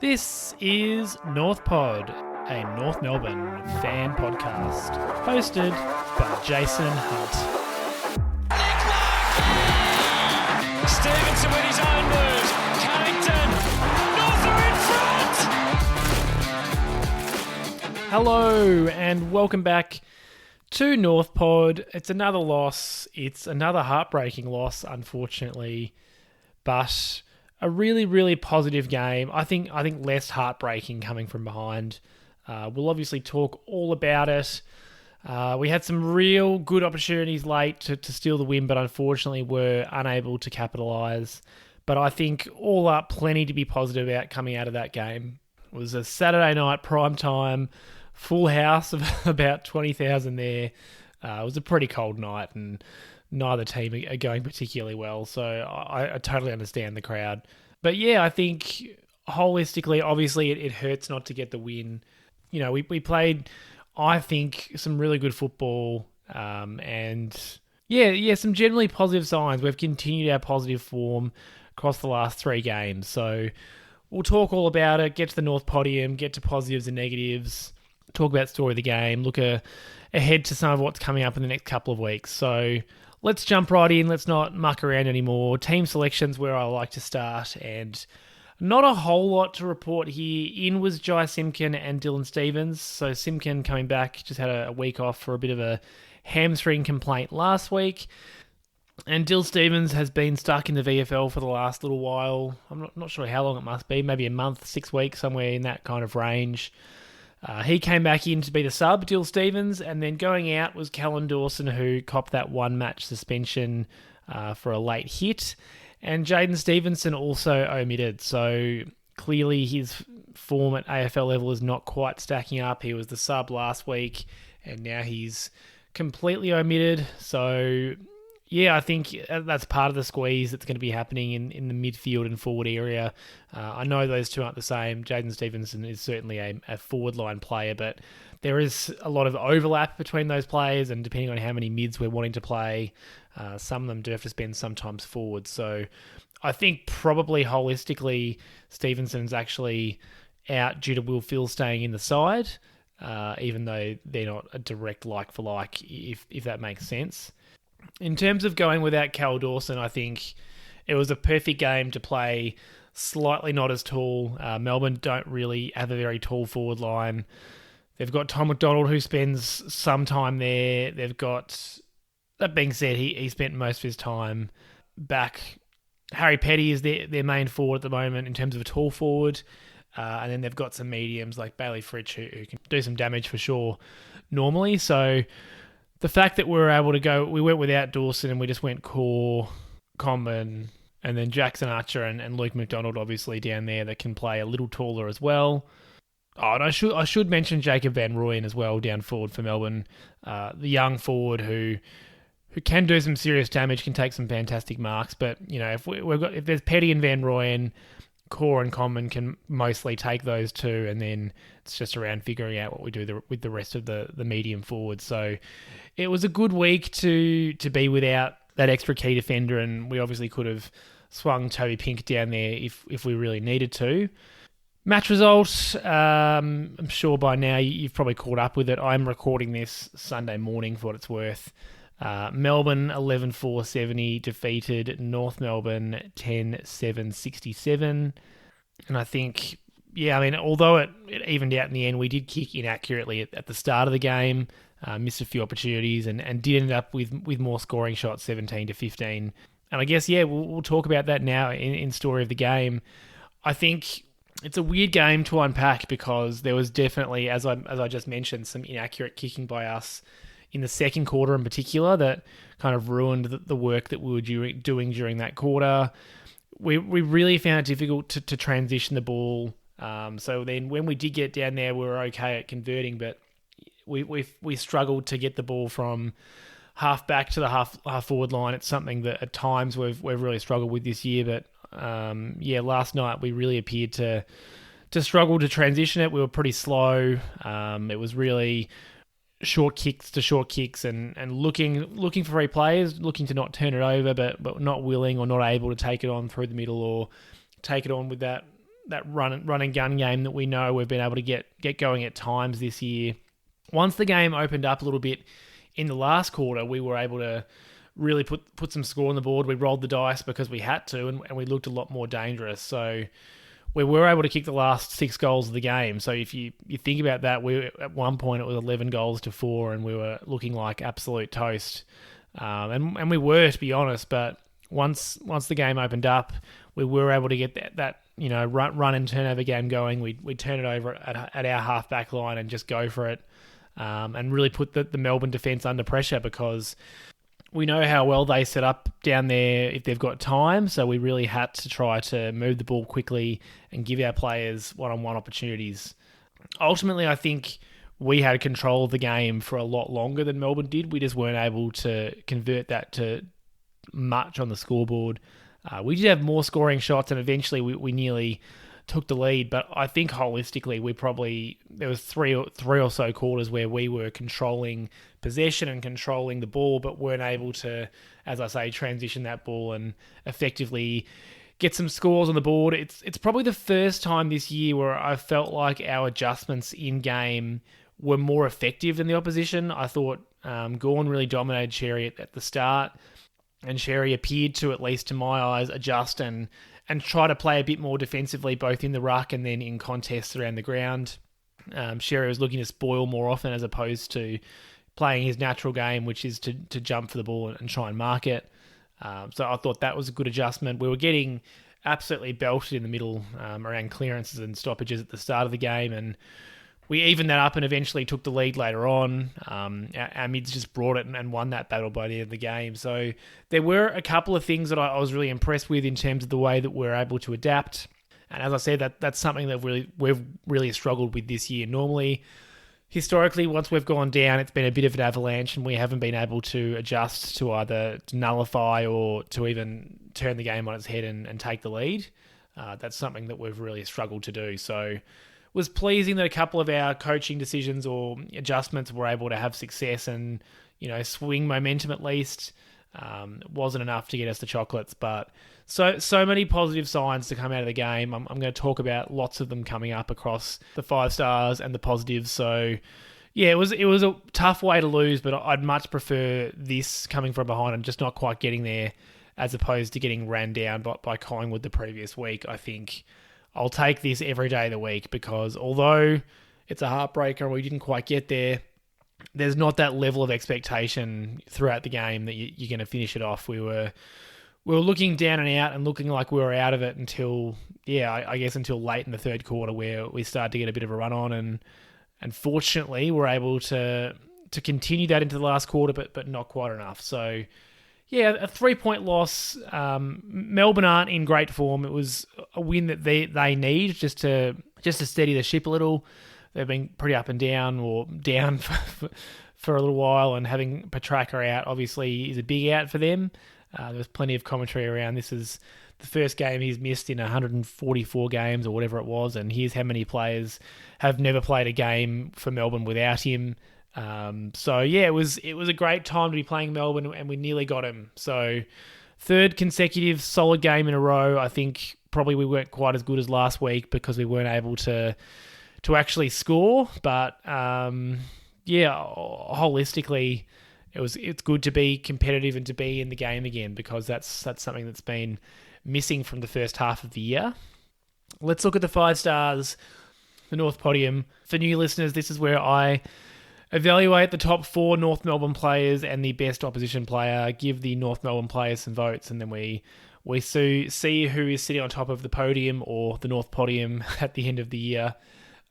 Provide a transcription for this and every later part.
This is North Pod, a North Melbourne fan podcast, hosted by Jason Hunt. Stevenson with his own move. Carrington. North are in front. Hello and welcome back to North Pod. It's another loss. It's another heartbreaking loss, unfortunately, but a really, really positive game. I think less heartbreaking coming from behind. We'll obviously talk all about it. We had some real good opportunities late to steal the win, but unfortunately were unable to capitalise. But I think all up, plenty to be positive about coming out of that game. It was a Saturday night prime time, full house of about 20,000 there. It was a pretty cold night and neither team are going particularly well, so I totally understand the crowd. But yeah, I think holistically, obviously it hurts not to get the win. You know, we played, I think, some really good football, and some generally positive signs. We've continued our positive form across the last 3 games, so we'll talk all about it, get to the North Podium, get to positives and negatives, talk about story of the game, look ahead to some of what's coming up in the next couple of weeks. So let's jump right in. Let's not muck around anymore. Team selections where I like to start, and not a whole lot to report here. In was Jai Simpkin and Dylan Stephens. So Simpkin coming back, just had a week off for a bit of a hamstring complaint last week. And Dylan Stephens has been stuck in the VFL for the last little while. I'm not sure how long it must be, maybe a month, 6 weeks, somewhere in that kind of range. He came back in to be the sub, Dylan Stephens, and then going out was Callan Dawson, who copped that 1-match suspension for a late hit. And Jaden Stevenson also omitted, so clearly his form at AFL level is not quite stacking up. He was the sub last week, and now he's completely omitted. So yeah, I think that's part of the squeeze that's going to be happening in the midfield and forward area. I know those two aren't the same. Jaden Stevenson is certainly a forward line player, but there is a lot of overlap between those players, and depending on how many mids we're wanting to play, some of them do have to spend sometimes forward. So I think probably holistically, Stevenson's actually out due to WillPhill staying in the side, even though they're not a direct like for like, if that makes sense. In terms of going without Cal Dawson, I think it was a perfect game to play slightly not as tall. Melbourne don't really have a very tall forward line. They've got Tom McDonald, who spends some time there. They've got, that being said, he spent most of his time back. Harry Petty is their main forward at the moment in terms of a tall forward. And then they've got some mediums like Bailey Fritsch who can do some damage for sure normally. So the fact that we were able to go, we went without Dawson and we just went Core, Common, and then Jackson Archer and Luke McDonald obviously down there that can play a little taller as well. Oh, and I should mention Jacob Van Rooyen as well down forward for Melbourne, the young forward who can do some serious damage, can take some fantastic marks. But you know, if there's Petty and Van Rooyen, Core and Common can mostly take those two, and then it's just around figuring out what we do with the rest of the medium forward. So it was a good week to be without that extra key defender, and we obviously could have swung Toby Pink down there if we really needed to. Match result, I'm sure by now you've probably caught up with it. I'm recording this Sunday morning for what it's worth. Melbourne 11-4-70 defeated North Melbourne 10-7-67. And I think, although it evened out in the end, we did kick inaccurately at the start of the game, missed a few opportunities, and did end up with more scoring shots, 17-15. And I guess, we'll talk about that now in story of the game. I think it's a weird game to unpack because there was definitely, as I just mentioned, some inaccurate kicking by us in the second quarter in particular that kind of ruined the work that we were doing during that quarter. We really found it difficult to transition the ball. So then when we did get down there, we were okay at converting, but we struggled to get the ball from half back to the half forward line. It's something that at times we've really struggled with this year, but last night we really appeared to struggle to transition it. We were pretty slow. It was really short kicks and looking for free players, looking to not turn it over, but not willing or not able to take it on through the middle or take it on with that run and gun game that we know we've been able to get going at times this year. Once the game opened up a little bit in the last quarter, we were able to really put some score on the board. We rolled the dice because we had to, and we looked a lot more dangerous. So we were able to kick the last 6 goals of the game. So if you think about that, at one point it was 11 goals to 4, and we were looking like absolute toast. And we were, to be honest. But once the game opened up, we were able to get that run and turnover game going. We turn it over at our half back line and just go for it, and really put the Melbourne defence under pressure, because we know how well they set up down there if they've got time. So we really had to try to move the ball quickly and give our players one-on-one opportunities. Ultimately, I think we had control of the game for a lot longer than Melbourne did. We just weren't able to convert that to much on the scoreboard. We did have more scoring shots, and eventually we nearly took the lead. But I think holistically, there was three or so quarters where we were controlling possession and controlling the ball, but weren't able to, as I say, transition that ball and effectively get some scores on the board. It's probably the first time this year where I felt like our adjustments in game were more effective than the opposition. I thought Gawn really dominated Sherry at the start, and Sherry appeared to, at least to my eyes, adjust and try to play a bit more defensively, both in the ruck and then in contests around the ground. Sherry was looking to spoil more often as opposed to playing his natural game, which is to jump for the ball and try and mark it. So I thought that was a good adjustment. We were getting absolutely belted in the middle around clearances and stoppages at the start of the game, and we evened that up and eventually took the lead later on. Our mids just brought it and won that battle by the end of the game. So there were a couple of things that I was really impressed with in terms of the way that we're able to adapt. And as I said, that's something that we've really struggled with this year. Normally, historically, once we've gone down, it's been a bit of an avalanche, and we haven't been able to adjust to either nullify or to even turn the game on its head and take the lead. That's something that we've really struggled to do. So was pleasing that a couple of our coaching decisions or adjustments were able to have success and, swing momentum at least. It wasn't enough to get us the chocolates, but so many positive signs to come out of the game. I'm going to talk about lots of them coming up across the 5 stars and the positives. So yeah, it was a tough way to lose, but I'd much prefer this coming from behind and just not quite getting there, as opposed to getting ran down by Collingwood the previous week. I think I'll take this every day of the week, because although it's a heartbreaker and we didn't quite get there, there's not that level of expectation throughout the game that you're going to finish it off. We were looking down and out and looking like we were out of it until late in the third quarter, where we started to get a bit of a run on, and fortunately we're able to continue that into the last quarter, but not quite enough. So yeah, a 3-point loss. Melbourne aren't in great form. It was a win that they need just to steady the ship a little. They've been pretty up and down, or down for a little while, and having Petrarca out obviously is a big out for them. There was plenty of commentary around this is the first game he's missed in 144 games or whatever it was, and here's how many players have never played a game for Melbourne without him. So yeah, it was a great time to be playing Melbourne, and we nearly got him. So 3rd consecutive solid game in a row. I think probably we weren't quite as good as last week because we weren't able to actually score. But holistically, it's good to be competitive and to be in the game again, because that's something that's been missing from the first half of the year. Let's look at the 5 stars, the North Podium. For new listeners, this is where I evaluate the top 4 North Melbourne players and the best opposition player, give the North Melbourne players some votes, and then we see who is sitting on top of the podium or the North Podium at the end of the year.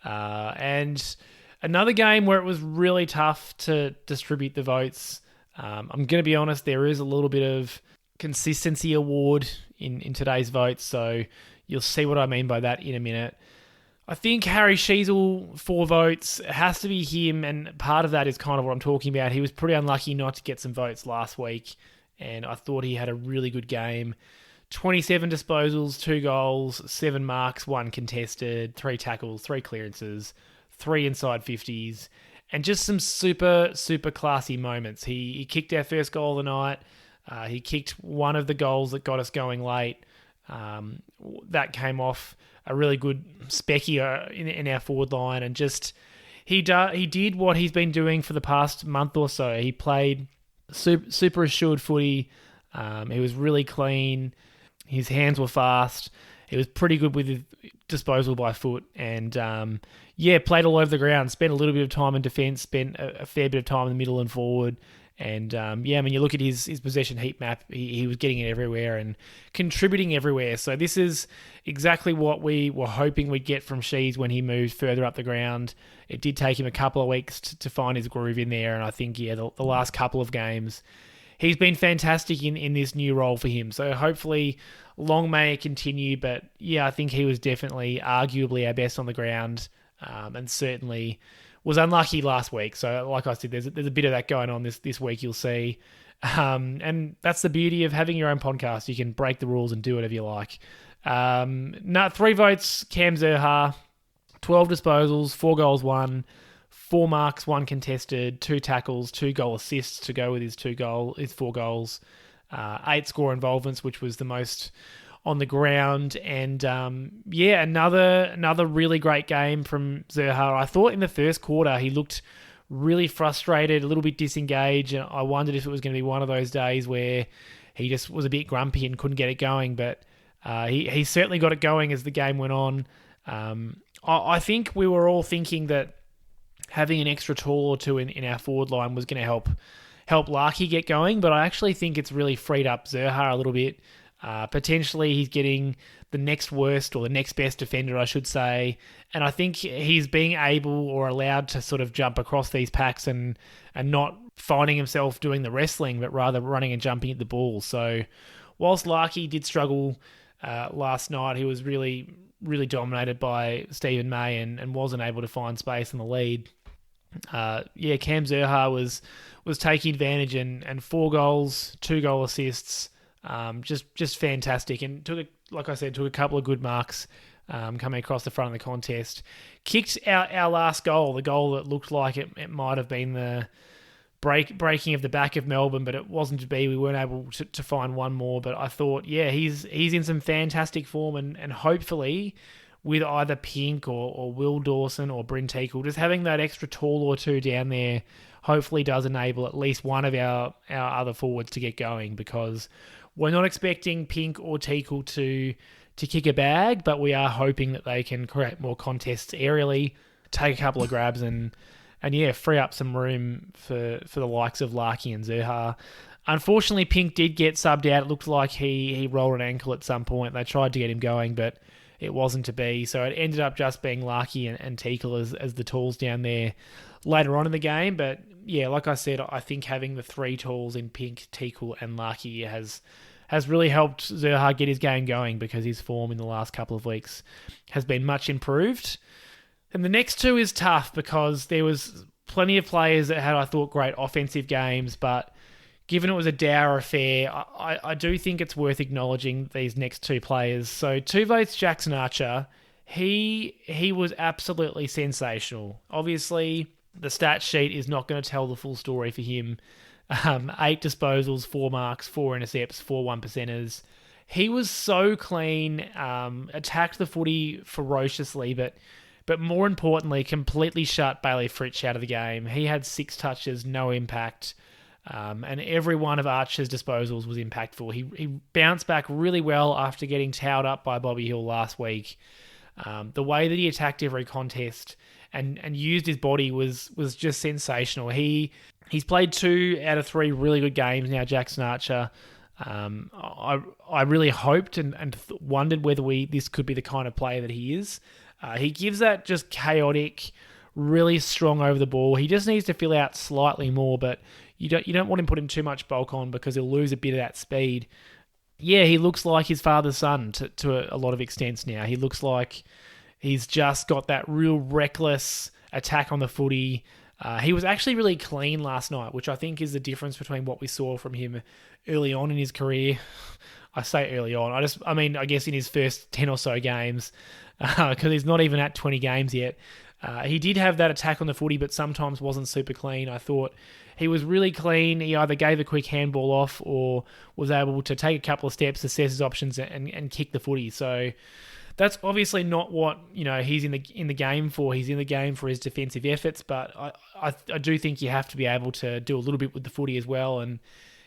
And another game where it was really tough to distribute the votes. I'm going to be honest, there is a little bit of consistency award in today's votes, so you'll see what I mean by that in a minute. I think Harry Sheezel, 4 votes. It has to be him, and part of that is kind of what I'm talking about. He was pretty unlucky not to get some votes last week, and I thought he had a really good game. 27 disposals, 2 goals, 7 marks, 1 contested, 3 tackles, 3 clearances, 3 inside 50s, and just some super, super classy moments. He kicked our first goal of the night. He kicked one of the goals that got us going late. That came off a really good specky in our forward line, and just he did what he's been doing for the past month or so. He played super assured footy. He was really clean. His hands were fast. He was pretty good with his disposal by foot, and played all over the ground. Spent a little bit of time in defence. Spent a fair bit of time in the middle and forward. And you look at his possession heat map. He was getting it everywhere and contributing everywhere. So this is exactly what we were hoping we'd get from Sheezel when he moved further up the ground. It did take him a couple of weeks to find his groove in there, and I think the last couple of games, he's been fantastic in this new role for him. So hopefully long may it continue. But yeah, I think he was definitely arguably our best on the ground, and certainly was unlucky last week. So like I said, there's a bit of that going on this week, you'll see. And that's the beauty of having your own podcast. You can break the rules and do whatever you like. 3 votes, Cam Zurhaar, 12 disposals, 4 goals, 1, 4 marks, 1 contested, 2 tackles, 2 goal assists to go with his 4 goals, 8 score involvements, which was the most on the ground. And another really great game from Zurhaar. I thought in the first quarter he looked really frustrated, a little bit disengaged, and I wondered if it was going to be one of those days where he just was a bit grumpy and couldn't get it going. But he certainly got it going as the game went on. I think we were all thinking that having an extra tall or two in our forward line was going to help Larky get going, but I actually think it's really freed up Zurhaar a little bit. Potentially he's getting the next worst or the next best defender, I should say, and I think he's being able or allowed to sort of jump across these packs and not finding himself doing the wrestling, but rather running and jumping at the ball. So whilst Larky did struggle last night, he was really, really dominated by Stephen May and wasn't able to find space in the lead. Cam Zurhaar was taking advantage and 4 goals, 2 goal assists, just fantastic, and took a couple of good marks coming across the front of the contest. Kicked our last goal, the goal that looked like it might have been the breaking of the back of Melbourne, but it wasn't to be. We weren't able to find one more, but I thought, he's in some fantastic form, and hopefully with either Pink or Will Dawson or Bryn Teakle, just having that extra tall or two down there hopefully does enable at least one of our other forwards to get going, because we're not expecting Pink or Teakle to kick a bag, but we are hoping that they can create more contests aerially, take a couple of grabs and free up some room for the likes of Larky and Zurhaar. Unfortunately, Pink did get subbed out. It looked like he rolled an ankle at some point. They tried to get him going, but it wasn't to be. So it ended up just being Larky and Teakle as the tools down there later on in the game. But yeah, like I said, I think having the 3 tools in Pink, Teakle and Larky has really helped Zurhaar get his game going, because his form in the last couple of weeks has been much improved. And the next 2 is tough, because there was plenty of players that had, I thought, great offensive games, but given it was a dour affair, I do think it's worth acknowledging these next 2 players. So 2 votes, Jackson Archer. He was absolutely sensational. Obviously, the stat sheet is not going to tell the full story for him. 8 disposals, 4 marks, 4 intercepts, 4 1%ers. He was so clean, attacked the footy ferociously, but more importantly, completely shut Bailey Fritsch out of the game. He had 6 touches, no impact, and every one of Archer's disposals was impactful. He bounced back really well after getting towed up by Bobby Hill last week. The way that he attacked every contest and used his body was just sensational. He's played 2 out of 3 really good games now, Jackson Archer. I really hoped and wondered whether this could be the kind of player that he is. He gives that just chaotic, really strong over the ball. He just needs to fill out slightly more, but you don't want him putting too much bulk on, because he'll lose a bit of that speed. Yeah, he looks like his father's son to a lot of extents now. He looks like he's just got that real reckless attack on the footy. He was actually really clean last night, which I think is the difference between what we saw from him early on in his career. I say early on. I guess in his first 10 or so games, because he's not even at 20 games yet. He did have that attack on the footy, but sometimes wasn't super clean. I thought he was really clean. He either gave a quick handball off or was able to take a couple of steps, assess his options, and kick the footy. So That's obviously not what he's in the game for. He's in the game for his defensive efforts, but I do think you have to be able to do a little bit with the footy as well, and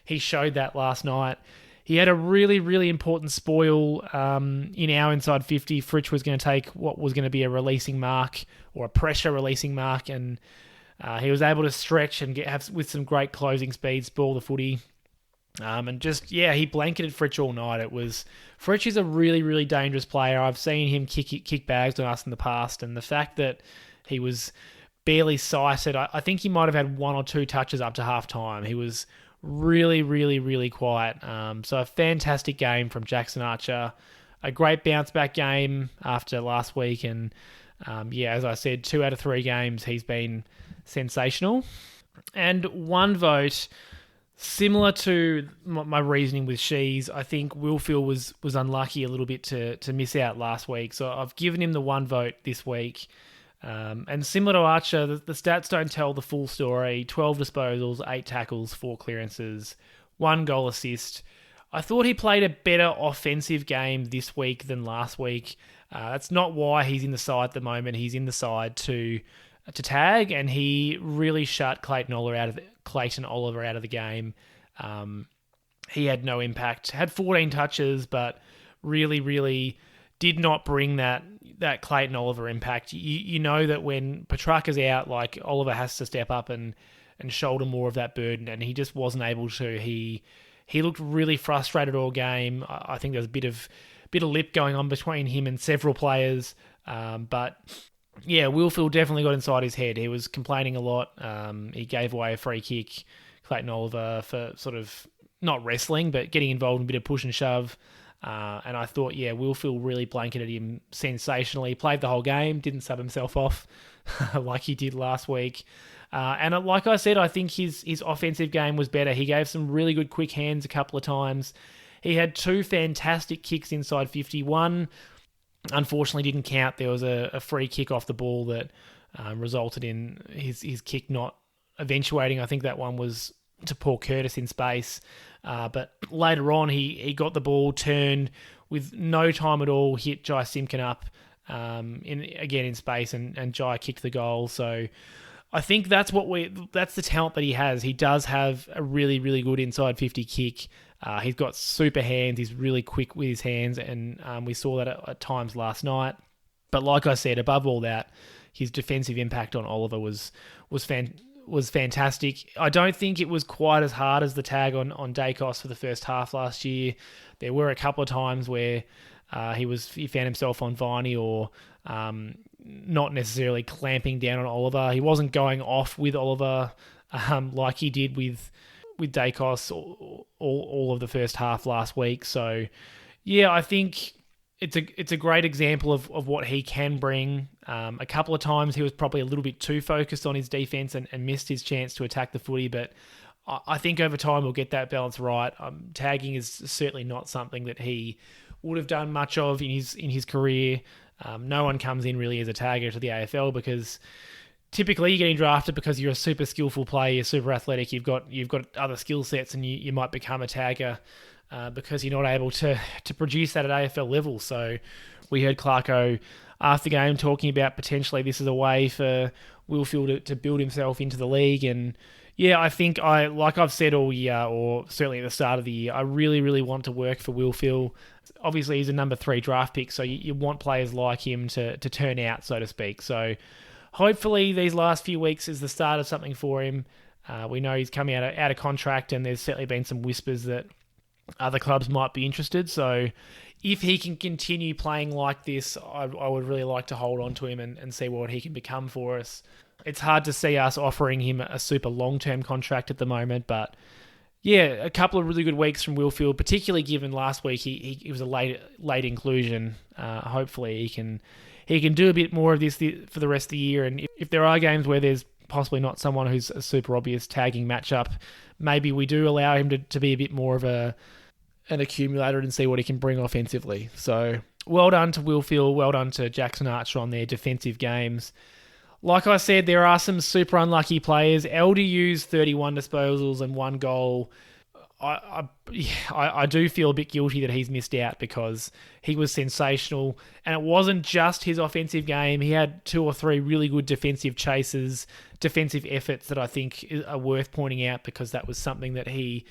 he showed that last night. He had a really, really important spoil in our inside 50. Fritsch was going to take what was going to be a releasing mark or a pressure releasing mark, and he was able to stretch and have with some great closing speed, spoil the footy. And he blanketed Fritsch all night. Fritsch is a really, really dangerous player. I've seen him kick bags on us in the past, and the fact that he was barely sighted, I think he might have had one or two touches up to half time. He was really, really, really quiet. So a fantastic game from Jackson Archer. A great bounce back game after last week, and as I said, 2 out of 3 games he's been sensational. And one vote, similar to my reasoning with Sheezel, I think WillPhill was unlucky a little bit to miss out last week. So I've given him the 1 vote this week. And similar to Archer, the stats don't tell the full story. 12 disposals, 8 tackles, 4 clearances, 1 goal assist. I thought he played a better offensive game this week than last week. That's not why he's in the side at the moment. He's in the side to tag, and he really shut Clayton Oliver out of the game. He had no impact. Had 14 touches, but really, really did not bring that Clayton Oliver impact. You know that when Petrarca's out, like, Oliver has to step up and shoulder more of that burden, and he just wasn't able to. He looked really frustrated all game. I think there was a bit of lip going on between him and several players, but yeah, WillPhill definitely got inside his head. He was complaining a lot. He gave away a free kick, Clayton Oliver, for sort of not wrestling, but getting involved in a bit of push and shove. And I thought, WillPhill really blanketed him sensationally. Played the whole game, didn't sub himself off like he did last week. And like I said, I think his offensive game was better. He gave some really good quick hands a couple of times. He had 2 fantastic kicks inside 51. Unfortunately didn't count. There was a free kick off the ball that resulted in his kick not eventuating. I think that one was to Paul Curtis in space. But later on, he got the ball, turned with no time at all, hit Jai Simpkin up in space, and Jai kicked the goal. So I think that's the talent that he has. He does have a really, really good inside 50 kick. He's got super hands. He's really quick with his hands, and we saw that at times last night. But like I said, above all that, his defensive impact on Oliver was fantastic. I don't think it was quite as hard as the tag on Dacos for the first half last year. There were a couple of times where he found himself on Viney or not necessarily clamping down on Oliver. He wasn't going off with Oliver like he did with Dacos all of the first half last week. So yeah, I think it's a great example of what he can bring. A couple of times he was probably a little bit too focused on his defense and missed his chance to attack the footy, but I think over time we'll get that balance right. Tagging is certainly not something that he would have done much of in his career. No one comes in really as a tagger to the AFL because typically you're getting drafted because you're a super skillful player, you're super athletic, you've got other skill sets, and you might become a tagger because you're not able to produce that at AFL level. So we heard Clarko after the game talking about potentially this is a way for WillPhill to build himself into the league. And yeah, I think like I've said all year, or certainly at the start of the year, I really, really want to work for WillPhill. Obviously, he's a number 3 draft pick, so you want players like him to turn out, so to speak. So hopefully these last few weeks is the start of something for him. We know he's coming out of contract, and there's certainly been some whispers that other clubs might be interested. So if he can continue playing like this, I would really like to hold on to him and see what he can become for us. It's hard to see us offering him a super long-term contract at the moment, but yeah, a couple of really good weeks from WillPhill, particularly given last week he was a late inclusion. Hopefully he can do a bit more of this for the rest of the year, and if there are games where there's possibly not someone who's a super obvious tagging matchup, maybe we do allow him to be a bit more of an accumulator and see what he can bring offensively. So well done to WillPhill, well done to Jackson Archer on their defensive games. Like I said, there are some super unlucky players. LDU's 31 disposals and 1 goal. I do feel a bit guilty that he's missed out because he was sensational. And it wasn't just his offensive game. He had 2 or 3 really good defensive chases, defensive efforts that I think are worth pointing out because that was something that he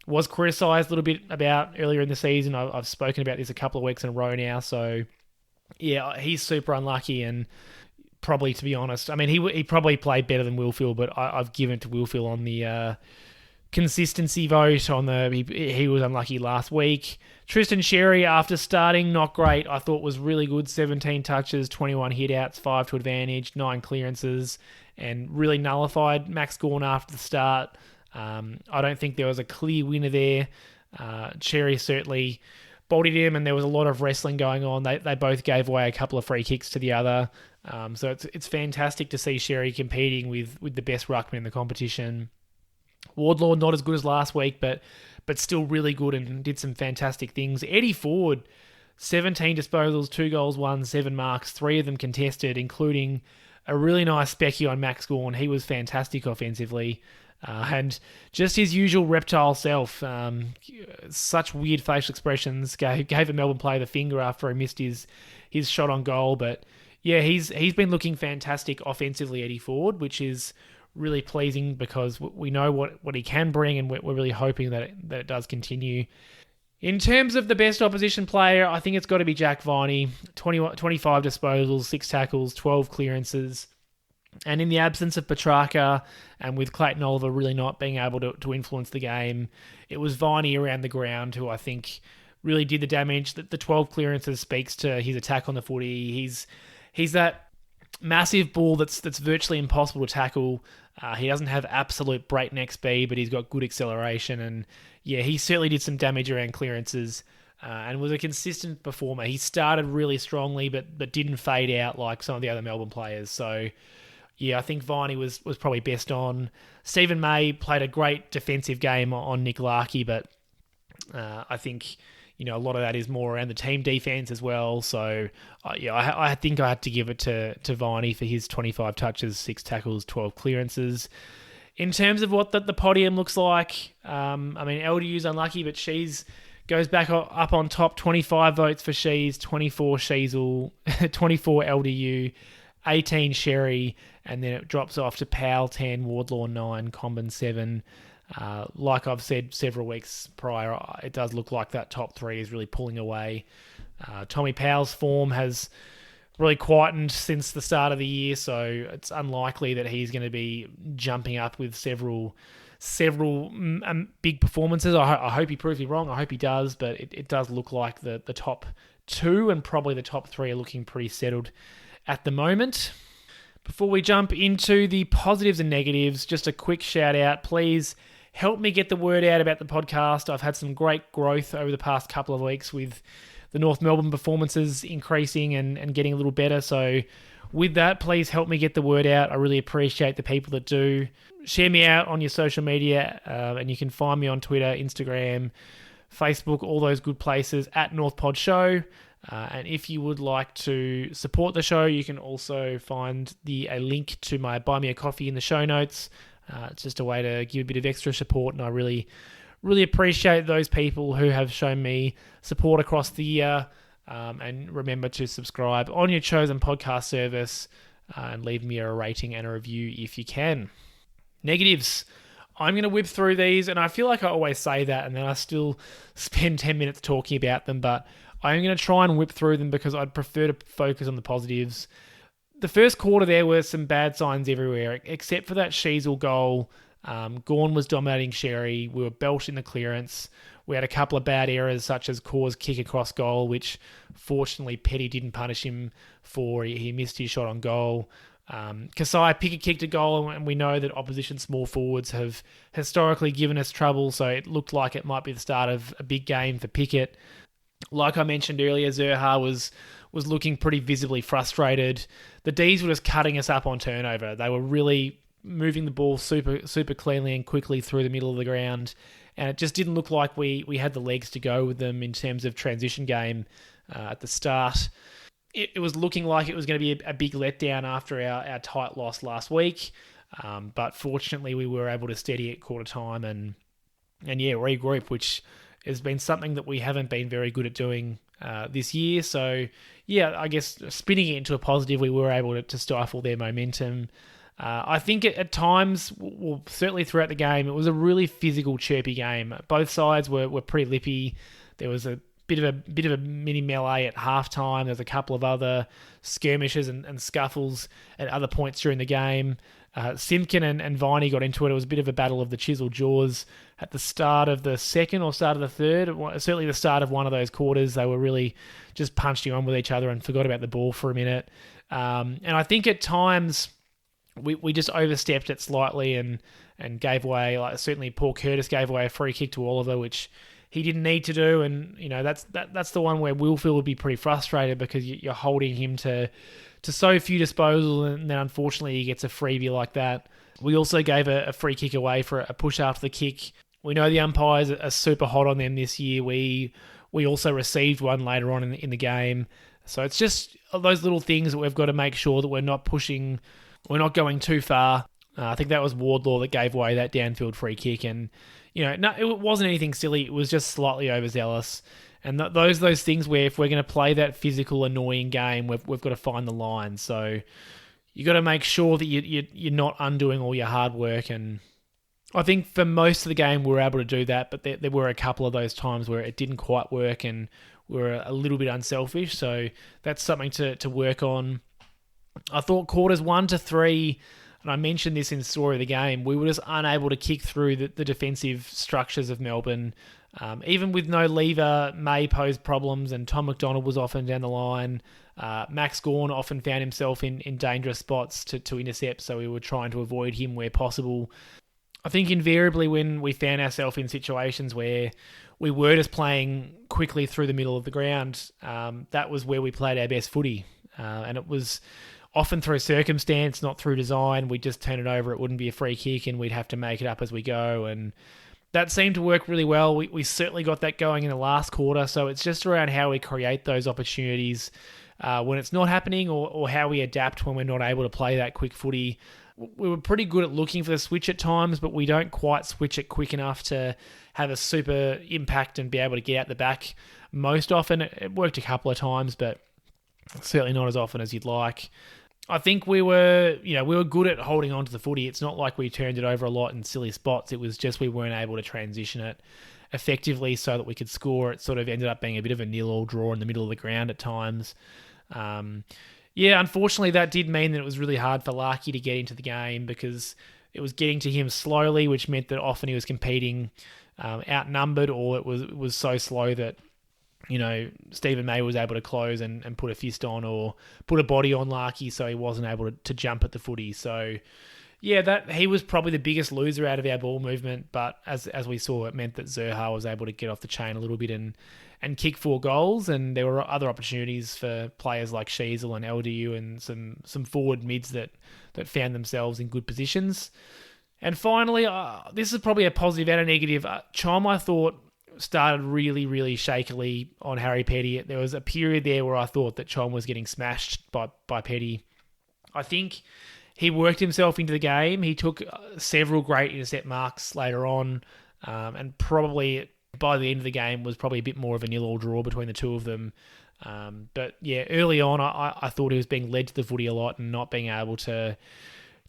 was criticised a little bit about earlier in the season. I've spoken about this a couple of weeks in a row now. So, yeah, he's super unlucky and probably, to be honest, I mean, he probably played better than WillPhill, but I've given it to WillPhill on the consistency vote. He was unlucky last week. Tristan Sherry, after starting, not great. I thought was really good. 17 touches, 21 hitouts, 5 to advantage, 9 clearances, and really nullified Max Gawn after the start. I don't think there was a clear winner there. Sherry certainly bodied him, and there was a lot of wrestling going on. They both gave away a couple of free kicks to the other. So it's fantastic to see Sherry competing with the best ruckman in the competition. Wardlaw not as good as last week, but still really good and did some fantastic things. Eddie Ford, 17 disposals, 2 goals, 1, 7 marks, 3 of them contested, including a really nice specky on Max Gawn. He was fantastic offensively. And just his usual reptile self. Such weird facial expressions. Gave a Melbourne player the finger after he missed his shot on goal. But yeah, he's been looking fantastic offensively, Eddie Ford, which is really pleasing because we know what he can bring, and we're really hoping that it does continue. In terms of the best opposition player, I think it's got to be Jack Viney. 25 disposals, 6 tackles, 12 clearances. And in the absence of Petrarca and with Clayton Oliver really not being able to influence the game, it was Viney around the ground who I think really did the damage. The 12 clearances speaks to his attack on the footy. He's that massive ball that's virtually impossible to tackle. He doesn't have absolute breakneck speed, but he's got good acceleration. And yeah, he certainly did some damage around clearances and was a consistent performer. He started really strongly, but didn't fade out like some of the other Melbourne players. So yeah, I think Viney was probably best on. Stephen May played a great defensive game on Nick Larkey, but I think a lot of that is more around the team defense as well. So I think I had to give it to Viney for his 25 touches, 6 tackles, 12 clearances. In terms of what the podium looks like, I mean, LDU's unlucky, but Sheezel goes back up on top. 25 votes for Sheezel, 24 Sheezel, 24 LDU, 18 Sherry, and then it drops off to Powell 10, Wardlaw 9, Comben 7. Like I've said several weeks prior, it does look like that top 3 is really pulling away. Tommy Powell's form has really quietened since the start of the year, so it's unlikely that he's going to be jumping up with several big performances. I hope he proves me wrong. I hope he does, but it does look like the top 2 and probably the top 3 are looking pretty settled at the moment. Before we jump into the positives and negatives, just a quick shout out. Please help me get the word out about the podcast. I've had some great growth over the past couple of weeks with the North Melbourne performances increasing and getting a little better. So with that, please help me get the word out. I really appreciate the people that do. Share me out on your social media, and you can find me on Twitter, Instagram, Facebook, all those good places at NorthPod Show. And if you would like to support the show, you can also find a link to my Buy Me a Coffee in the show notes. It's just a way to give a bit of extra support, and I really, really appreciate those people who have shown me support across the year. And remember to subscribe on your chosen podcast service and leave me a rating and a review if you can. Negatives. I'm going to whip through these, and I feel like I always say that, and then I still spend 10 minutes talking about them, but I'm going to try and whip through them because I'd prefer to focus on the positives. The first quarter there were some bad signs everywhere, except for that Sheezel goal. Gawn was dominating Sherry. We were belting the clearance. We had a couple of bad errors, such as Cor's kick across goal, which fortunately Petty didn't punish him for. He missed his shot on goal. Kasai kicked a goal, and we know that opposition small forwards have historically given us trouble, so it looked like it might be the start of a big game for Pickett. Like I mentioned earlier, Zurhaar was looking pretty visibly frustrated. The Dees were just cutting us up on turnover. They were really moving the ball super cleanly and quickly through the middle of the ground, and it just didn't look like we had the legs to go with them in terms of transition game at the start. It was looking like it was going to be a big letdown after our tight loss last week, but fortunately we were able to steady at quarter time, and regroup, which has been something that we haven't been very good at doing this year. So, I guess spinning it into a positive, we were able to stifle their momentum. I think at times, well, certainly throughout the game, it was a really physical, chirpy game. Both sides were pretty lippy. There was a bit of a mini melee at halftime. There's a couple of other skirmishes and scuffles at other points during the game. Simpkin and Viney got into it. It was a bit of a battle of the chiseled jaws at the start of the second or start of the third. Certainly the start of one of those quarters, they were really just punching on with each other and forgot about the ball for a minute. And I think at times we just overstepped it slightly and gave away. Like certainly Paul Curtis gave away a free kick to Oliver, which he didn't need to do. And that's the one where WillPhill would be pretty frustrated because you're holding him to so few disposals, and then unfortunately he gets a freebie like that. We also gave a free kick away for a push after the kick. We know the umpires are super hot on them this year. We also received one later on in the game. So it's just those little things that we've got to make sure that we're not going too far. I think that was Wardlaw that gave away that downfield free kick, and no, it wasn't anything silly. It was just slightly overzealous. And those things where if we're going to play that physical, annoying game, we've got to find the line. So you got to make sure that you're not undoing all your hard work. And I think for most of the game we were able to do that, but there were a couple of those times where it didn't quite work and we were a little bit unselfish. So that's something to work on. I thought quarters 1 to 3, and I mentioned this in the story of the game, we were just unable to kick through the defensive structures of Melbourne. Even with no lever, May posed problems, and Tom McDonald was often down the line. Max Gawn often found himself in dangerous spots to intercept, so we were trying to avoid him where possible. I think invariably when we found ourselves in situations where we were just playing quickly through the middle of the ground, that was where we played our best footy. And it was often through circumstance, not through design. We'd just turn it over, it wouldn't be a free kick, and we'd have to make it up as we go. And that seemed to work really well. We certainly got that going in the last quarter, so it's just around how we create those opportunities when it's not happening, or how we adapt when we're not able to play that quick footy. We were pretty good at looking for the switch at times, but we don't quite switch it quick enough to have a super impact and be able to get out the back most often. It worked a couple of times, but certainly not as often as you'd like. I think we were good at holding on to the footy. It's not like we turned it over a lot in silly spots. It was just we weren't able to transition it effectively so that we could score. It sort of ended up being a bit of a 0-0 draw in the middle of the ground at times. Unfortunately, that did mean that it was really hard for Larky to get into the game because it was getting to him slowly, which meant that often he was competing outnumbered, or it was so slow that Stephen May was able to close and put a fist on or put a body on Larky, so he wasn't able to jump at the footy. So, that he was probably the biggest loser out of our ball movement, but as we saw, it meant that Zurhaar was able to get off the chain a little bit and kick 4 goals, and there were other opportunities for players like Sheezel and LDU and some forward mids that found themselves in good positions. And finally, this is probably a positive and a negative. Chom, I thought, started really, really shakily on Harry Petty. There was a period there where I thought that Chom was getting smashed by Petty. I think he worked himself into the game. He took several great intercept marks later on, and probably by the end of the game was probably a bit more of a 0-0 draw between the two of them. But early on, I thought he was being led to the footy a lot and not being able to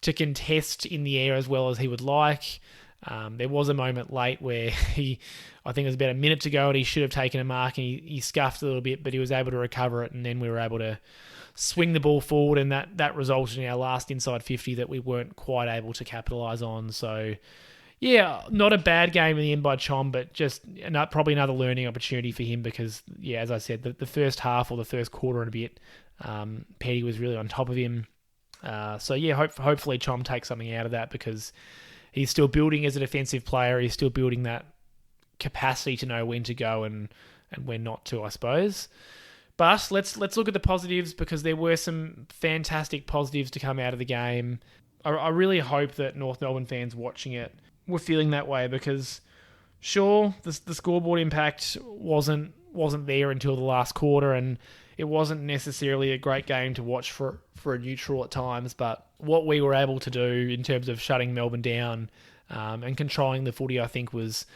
contest in the air as well as he would like. There was a moment late where I think it was about a minute to go, and he should have taken a mark, and he scuffed a little bit, but he was able to recover it, and then we were able to swing the ball forward, and that resulted in our last inside 50 that we weren't quite able to capitalise on. So, not a bad game in the end by Chom, but just probably another learning opportunity for him because, as I said, the first half or the first quarter and a bit, Petty was really on top of him. Hopefully Chom takes something out of that because he's still building as a defensive player. He's still building that capacity to know when to go and when not to, I suppose. But let's look at the positives because there were some fantastic positives to come out of the game. I really hope that North Melbourne fans watching it were feeling that way because, sure, the scoreboard impact wasn't there until the last quarter, and it wasn't necessarily a great game to watch for a neutral at times, but what we were able to do in terms of shutting Melbourne down and controlling the footy, I think, was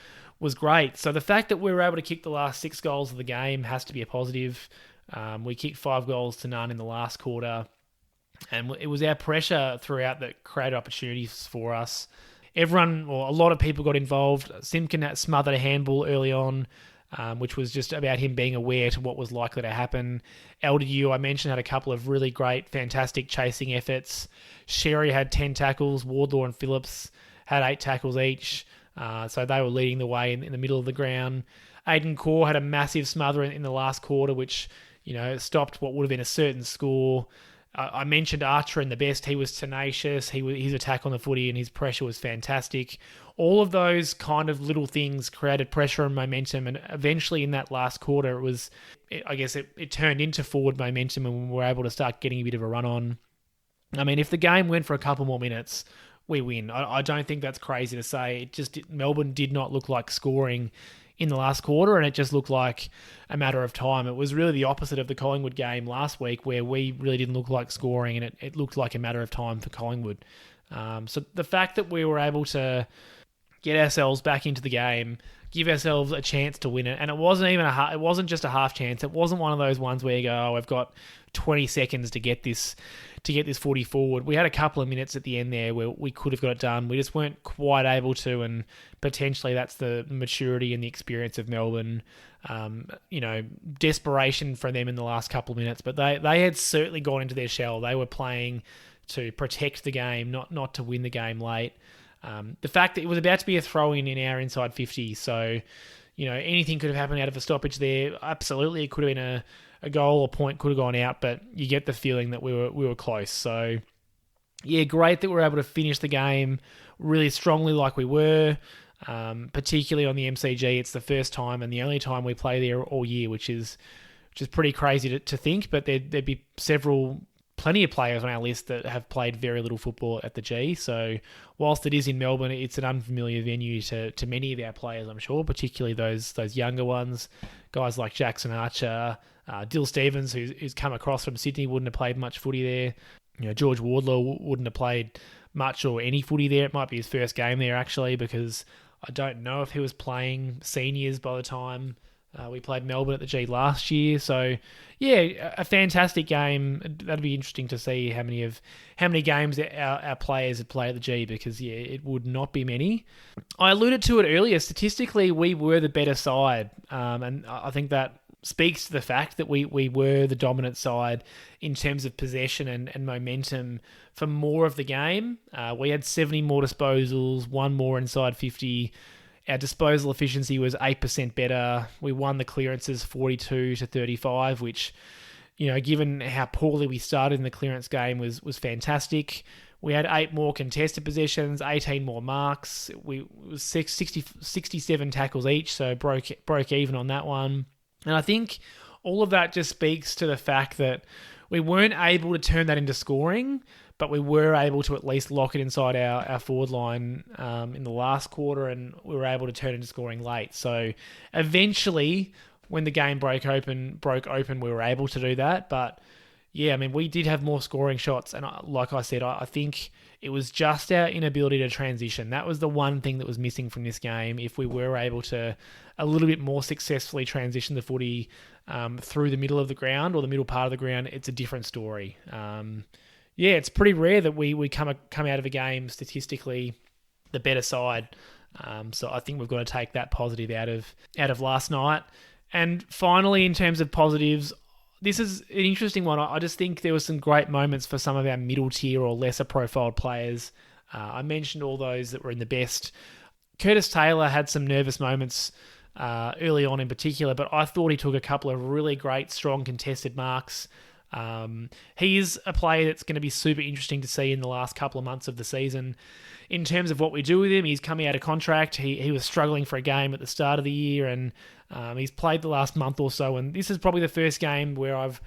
was great. So the fact that we were able to kick the last 6 goals of the game has to be a positive. We kicked 5 goals to none in the last quarter. And it was our pressure throughout that created opportunities for us. Everyone, or a lot of people got involved. Simpkin smothered a handball early on, which was just about him being aware to what was likely to happen. LDU, I mentioned, had a couple of really great, fantastic chasing efforts. Sherry had 10 tackles. Wardlaw and Phillips had 8 tackles each. So they were leading the way in the middle of the ground. Aiden Core had a massive smother in the last quarter, which, stopped what would have been a certain score. I mentioned Archer in the best. He was tenacious. His attack on the footy and his pressure was fantastic. All of those kind of little things created pressure and momentum. And eventually in that last quarter, it turned into forward momentum and we were able to start getting a bit of a run on. I mean, if the game went for a couple more minutes, we win. I don't think that's crazy to say. Melbourne did not look like scoring in the last quarter, and it just looked like a matter of time. It was really the opposite of the Collingwood game last week, where we really didn't look like scoring, and it looked like a matter of time for Collingwood. So the fact that we were able to get ourselves back into the game, give ourselves a chance to win it, and it wasn't just a half chance. It wasn't one of those ones where you go, "Oh, I've got 20 seconds to get this footy forward." We had a couple of minutes at the end there where we could have got it done. We just weren't quite able to, and potentially that's the maturity and the experience of Melbourne. Desperation for them in the last couple of minutes, but they had certainly gone into their shell. They were playing to protect the game, not to win the game late. The fact that it was about to be a throw-in in our inside 50, so anything could have happened out of a stoppage there. Absolutely, it could have been a goal or point could have gone out, but you get the feeling that we were close. So, yeah, great that we were able to finish the game really strongly like we were, particularly on the MCG. It's the first time and the only time we play there all year, which is pretty crazy to think, but there'd be plenty of players on our list that have played very little football at the G. So whilst it is in Melbourne, it's an unfamiliar venue to many of our players, I'm sure, particularly those younger ones, guys like Jackson Archer, Dill Stevens, who's come across from Sydney, wouldn't have played much footy there. George Wardlaw wouldn't have played much or any footy there. It might be his first game there, actually, because I don't know if he was playing seniors by the time we played Melbourne at the G last year. So, yeah, a fantastic game. That'd be interesting to see how many games our players had played at the G, because, yeah, it would not be many. I alluded to it earlier. Statistically, we were the better side, and I think that speaks to the fact that we were the dominant side in terms of possession and momentum for more of the game. We had 70 more disposals, 1 more inside 50. Our disposal efficiency was 8% better. We won the clearances 42-35, which, given how poorly we started in the clearance game, was fantastic. We had 8 more contested possessions, 18 more marks. It was 67 tackles each, so broke even on that one. And I think all of that just speaks to the fact that we weren't able to turn that into scoring, but we were able to at least lock it inside our forward line in the last quarter, and we were able to turn it into scoring late. So eventually, when the game broke open, we were able to do that. But yeah, I mean, we did have more scoring shots, and like I said, I think it was just our inability to transition. That was the one thing that was missing from this game. If we were able to a little bit more successfully transition the footy through the middle of the ground or the middle part of the ground, it's a different story. Yeah, it's pretty rare that we come out of a game statistically the better side. So I think we've got to take that positive out of last night. And finally, in terms of positives, this is an interesting one. I just think there were some great moments for some of our middle tier or lesser profiled players. I mentioned all those that were in the best. Curtis Taylor had some nervous moments early on in particular, but I thought he took a couple of really great, strong contested marks. He's a player that's going to be super interesting to see in the last couple of months of the season. In terms of what we do with him, he's coming out of contract. He was struggling for a game at the start of the year, and he's played the last month or so, and this is probably the first game where I've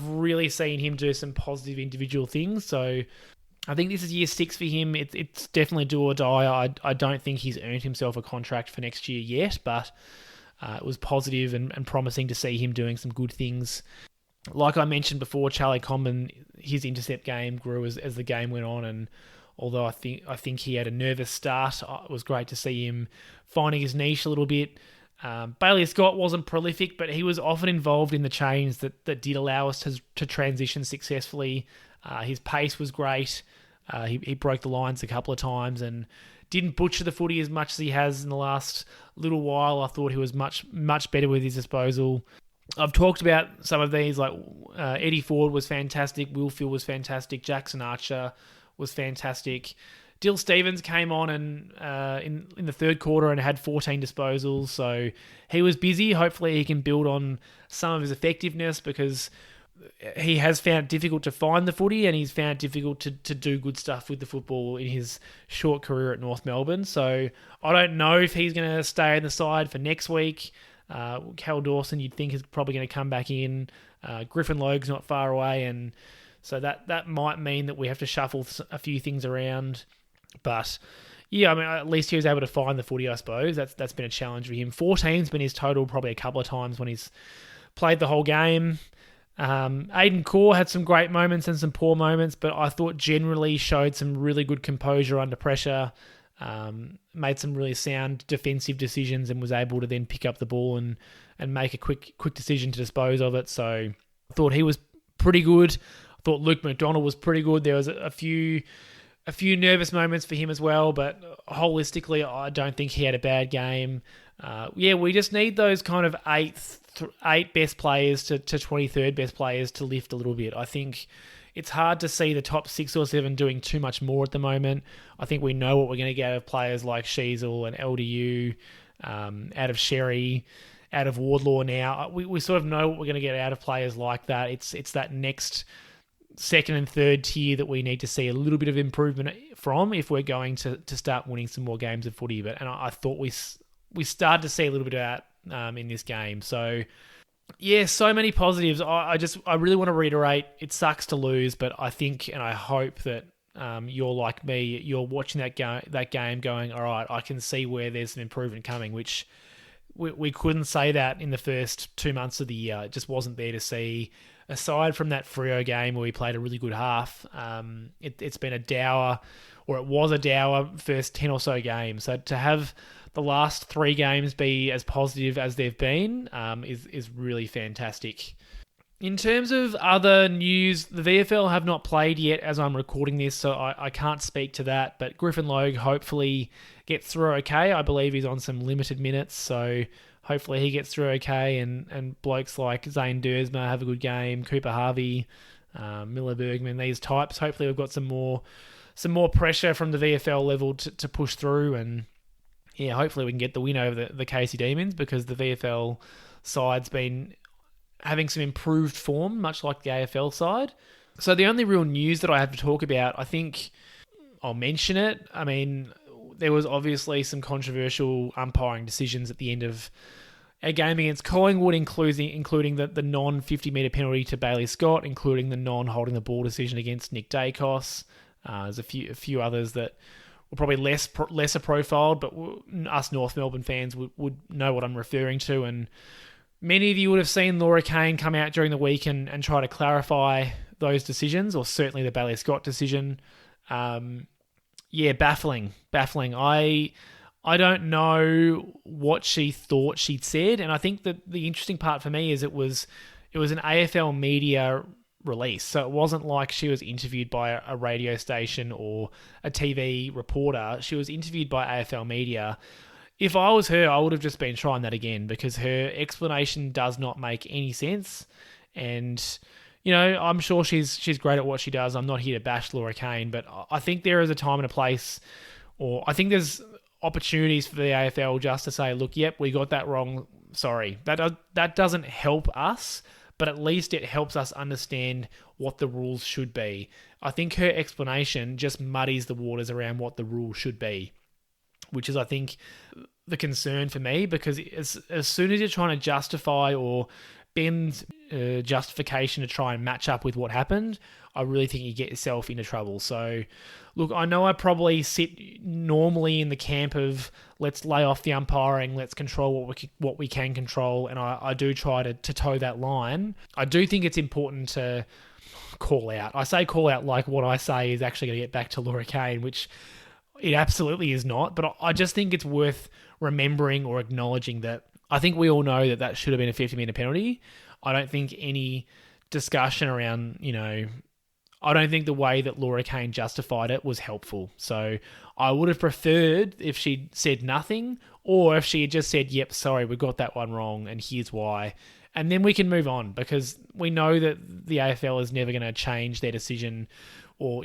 really seen him do some positive individual things. So I think this is year 6 for him. It's definitely do or die. I don't think he's earned himself a contract for next year yet, but it was positive and promising to see him doing some good things. Like I mentioned before, Charlie Comben, his intercept game grew as the game went on, and although I think he had a nervous start. It was great to see him finding his niche a little bit. Bailey Scott wasn't prolific, but he was often involved in the chains that did allow us to transition successfully. His pace was great. He broke the lines a couple of times and didn't butcher the footy as much as he has in the last little while. I thought he was much better with his disposal. I've talked about some of these, like Eddie Ford was fantastic, WillPhill was fantastic, Jackson Archer was fantastic. Dill Stevens came on and in the third quarter and had 14 disposals, so he was busy. Hopefully he can build on some of his effectiveness, because he has found it difficult to find the footy, and he's found it difficult to do good stuff with the football in his short career at North Melbourne. So I don't know if he's going to stay in the side for next week. Cal Dawson, you'd think, is probably going to come back in. Griffin Logue's not far away, and so that might mean that we have to shuffle a few things around. But yeah, I mean, at least he was able to find the footy, I suppose. That's been a challenge for him. 14's been his total probably a couple of times when he's played the whole game. Aiden Core had some great moments and some poor moments, but I thought generally showed some really good composure under pressure, made some really sound defensive decisions, and was able to then pick up the ball and make a quick decision to dispose of it. So I thought he was pretty good. I thought Luke McDonald was pretty good. There was a few nervous moments for him as well, but holistically, I don't think he had a bad game. We just need those kind of eight best players to 23rd best players to lift a little bit. I think it's hard to see the top 6 or 7 doing too much more at the moment. I think we know what we're going to get out of players like Sheezel and LDU, out of Sherry, out of Wardlaw now. We sort of know what we're going to get out of players like that. It's that next second and third tier that we need to see a little bit of improvement from if we're going to start winning some more games of footy. And I thought we started to see a little bit of that in this game. So yeah, so many positives. I really want to reiterate, it sucks to lose, but I think and I hope that you're like me, you're watching that game going, all right, I can see where there's some improvement coming, which we couldn't say that in the first 2 months of the year. It just wasn't there to see. Aside from that Freo game where we played a really good half, it's been a dour, or it was a dour first 10 or so games. So to have the last 3 games be as positive as they've been is really fantastic. In terms of other news, the VFL have not played yet as I'm recording this, so I can't speak to that. But Griffin Logue hopefully gets through okay. I believe he's on some limited minutes, so hopefully he gets through okay, and blokes like Zane Dersma have a good game, Cooper Harvey, Miller Bergman, these types. Hopefully we've got some more pressure from the VFL level to push through, and yeah, hopefully we can get the win over the Casey Demons, because the VFL side's been having some improved form, much like the AFL side. So the only real news that I have to talk about, I think I'll mention it. I mean, there was obviously some controversial umpiring decisions at the end of a game against Collingwood, including the non-50 metre penalty to Bailey Scott, including the non-holding the ball decision against Nick Dacos. There's a few others that were probably lesser profiled, but us North Melbourne fans would know what I'm referring to. And many of you would have seen Laura Kane come out during the week and try to clarify those decisions, or certainly the Bailey Scott decision. Baffling. I don't know what she thought she'd said, and I think that the interesting part for me is it was an AFL media release, so it wasn't like she was interviewed by a radio station or a TV reporter. She was interviewed by AFL media. If I was her, I would have just been trying that again, because her explanation does not make any sense. And you know, I'm sure she's great at what she does. I'm not here to bash Laura Kane, but I think there is a time and a place, or I think there's opportunities for the AFL just to say, look, yep, we got that wrong. Sorry. That doesn't help us, but at least it helps us understand what the rules should be. I think her explanation just muddies the waters around what the rules should be, which is, I think, the concern for me, because as soon as you're trying to justify or bend justification to try and match up with what happened, I really think you get yourself into trouble. So, look, I know I probably sit normally in the camp of let's lay off the umpiring, let's control what we can control, and I do try to toe that line. I do think it's important to call out. I say call out like what I say is actually going to get back to Laura Kane, which it absolutely is not. But I just think it's worth remembering or acknowledging that I think we all know that that should have been a 50-metre penalty. I don't think any discussion around, I don't think the way that Laura Kane justified it was helpful. So I would have preferred if she'd said nothing, or if she had just said, yep, sorry, we got that one wrong and here's why. And then we can move on, because we know that the AFL is never going to change their decision, or,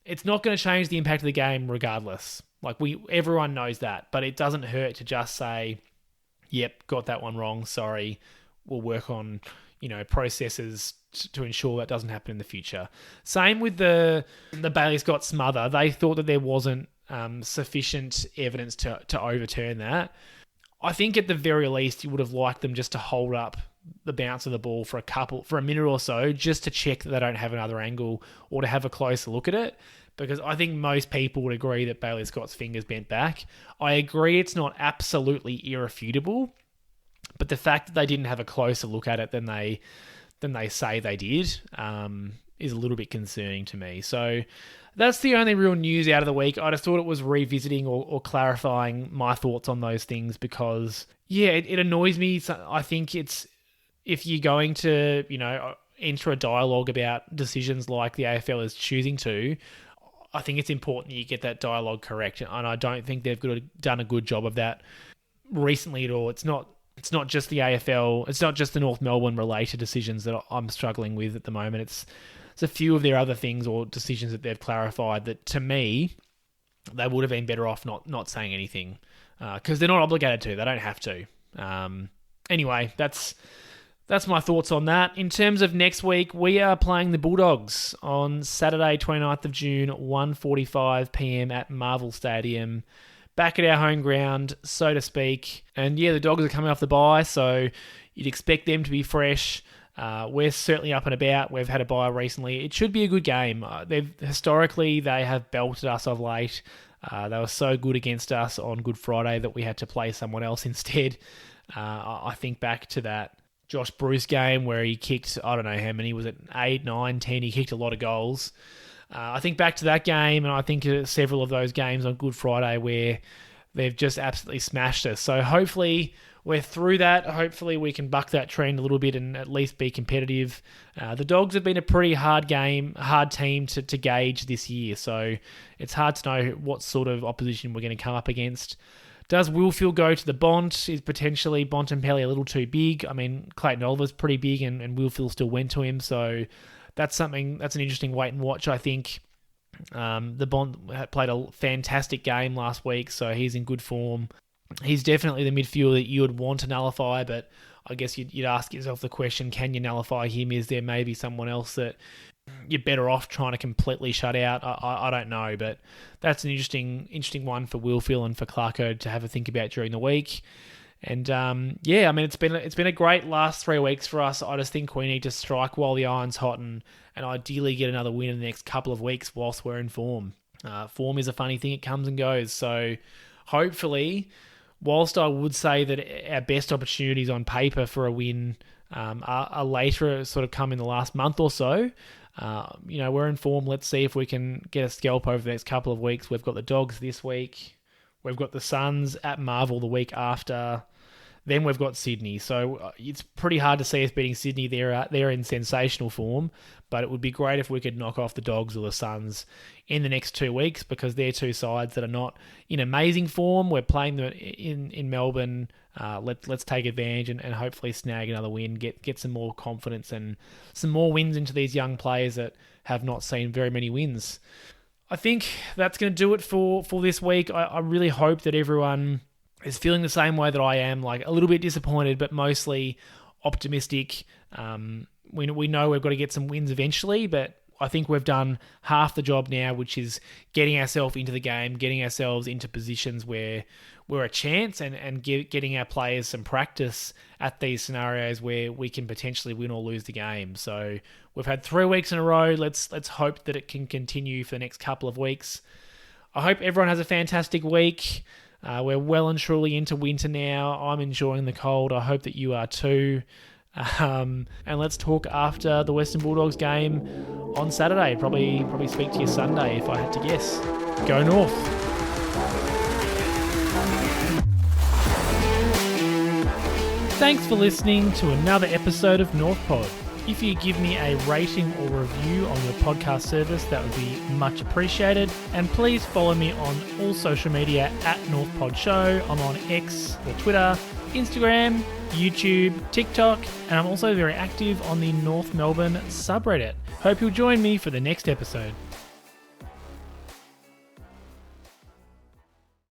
it's not going to change the impact of the game regardless. Like, everyone knows that, but it doesn't hurt to just say, yep, got that one wrong, sorry, we'll work on, processes to ensure that doesn't happen in the future. Same with the Bailey Scott smother. They thought that there wasn't sufficient evidence to overturn that. I think at the very least you would have liked them just to hold up the bounce of the ball for a minute or so, just to check that they don't have another angle, or to have a closer look at it. Because I think most people would agree that Bailey Scott's fingers bent back. I agree it's not absolutely irrefutable, but the fact that they didn't have a closer look at it than they say they did is a little bit concerning to me. So that's the only real news out of the week. I just thought it was revisiting or clarifying my thoughts on those things, because, it annoys me. So I think it's, if you're going to, enter a dialogue about decisions like the AFL is choosing to, I think it's important you get that dialogue correct. And I don't think they've done a good job of that recently at all. It's not just the AFL. It's not just the North Melbourne related decisions that I'm struggling with at the moment. It's a few of their other things or decisions that they've clarified that, to me, they would have been better off not saying anything, because they're not obligated to. They don't have to. Anyway, that's my thoughts on that. In terms of next week, we are playing the Bulldogs on Saturday, 29th of June, 1:45 p.m. at Marvel Stadium. Back at our home ground, so to speak. And the Dogs are coming off the bye, so you'd expect them to be fresh. We're certainly up and about. We've had a bye recently. It should be a good game. Historically, they have belted us of late. They were so good against us on Good Friday that we had to play someone else instead. I think back to that Josh Bruce game where he kicked, I don't know how many, was it 8, 9, 10? He kicked a lot of goals. I think back to that game, and I think several of those games on Good Friday where they've just absolutely smashed us. So hopefully we're through that. Hopefully we can buck that trend a little bit and at least be competitive. The Dogs have been a pretty hard team to gauge this year, so it's hard to know what sort of opposition we're going to come up against. Does WillPhill go to the Bont? Is potentially Bontempelli a little too big? I mean, Clayton Oliver's pretty big, and WillPhill still went to him, so that's an interesting wait and watch, I think. The Bont played a fantastic game last week, so he's in good form. He's definitely the midfielder that you would want to nullify, but I guess you'd ask yourself the question, can you nullify him? Is there maybe someone else that you're better off trying to completely shut out? I don't know, but that's an interesting one for WillPhill and for Clarko to have a think about during the week. And it's been a great last 3 weeks for us. I just think we need to strike while the iron's hot and ideally get another win in the next couple of weeks whilst we're in form. Form is a funny thing; it comes and goes. So hopefully, whilst I would say that our best opportunities on paper for a win are later, sort of come in the last month or so. We're in form. Let's see if we can get a scalp over the next couple of weeks. We've got the Dogs this week. We've got the Suns at Marvel the week after. Then we've got Sydney. So it's pretty hard to see us beating Sydney. They're in sensational form, but it would be great if we could knock off the Dogs or the Suns in the next 2 weeks, because they're two sides that are not in amazing form. We're playing them in Melbourne. Let's take advantage and hopefully snag another win, get some more confidence and some more wins into these young players that have not seen very many wins. I think that's going to do it for this week. I really hope that everyone is feeling the same way that I am, like a little bit disappointed, but mostly optimistic. We know we've got to get some wins eventually, but I think we've done half the job now, which is getting ourselves into the game, getting ourselves into positions where we're a chance and getting our players some practice at these scenarios where we can potentially win or lose the game. So we've had 3 weeks in a row. Let's hope that it can continue for the next couple of weeks. I hope everyone has a fantastic week. We're well and truly into winter now. I'm enjoying the cold. I hope that you are too. And let's talk after the Western Bulldogs game on Saturday. Probably speak to you Sunday if I had to guess. Go North. Thanks for listening to another episode of North Pod. If you give me a rating or review on your podcast service, that would be much appreciated. And please follow me on all social media at North Pod Show. I'm on X or Twitter, Instagram, YouTube, TikTok, and I'm also very active on the North Melbourne subreddit. Hope you'll join me for the next episode.